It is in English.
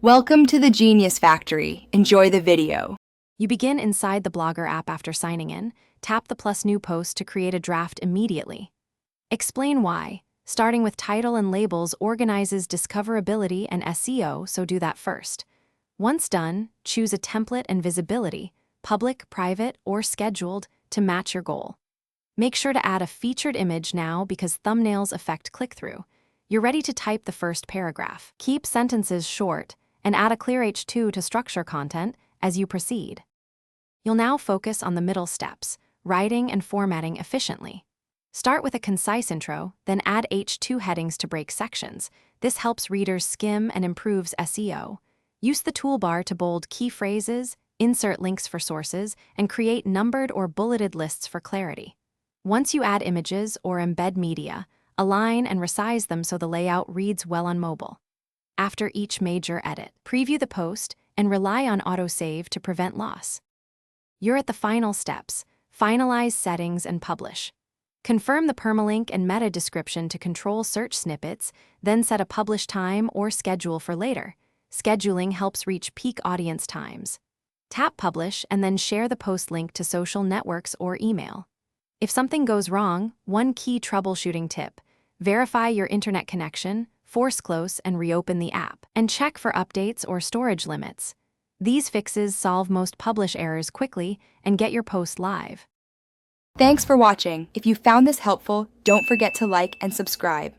Welcome to the Genius Factory. Enjoy the video. You begin inside the Blogger app after signing in. Tap the plus new post to create a draft immediately. Explain why. Starting with title and labels organizes discoverability and SEO, so do that first. Once done, choose a template and visibility, public, private, or scheduled, to match your goal. Make sure to add a featured image now because thumbnails affect click-through. You're ready to type the first paragraph. Keep sentences short and add a clear H2 to structure content as you proceed. You'll now focus on the middle steps, writing and formatting efficiently. Start with a concise intro, then add H2 headings to break sections. This helps readers skim and improves SEO. Use the toolbar to bold key phrases, insert links for sources, and create numbered or bulleted lists for clarity. Once you add images or embed media, align and resize them so the layout reads well on mobile. After each major edit, preview the post and rely on autosave to prevent loss. You're at the final steps. Finalize settings and publish. Confirm the permalink and meta description to control search snippets, then set a publish time or schedule for later. Scheduling helps reach peak audience times. Tap publish and then share the post link to social networks or email. If something goes wrong, one key troubleshooting tip: verify your internet connection, force close and reopen the app, and check for updates or storage limits. These fixes solve most publish errors quickly and get your post live. Thanks for watching. If you found this helpful, don't forget to like and subscribe.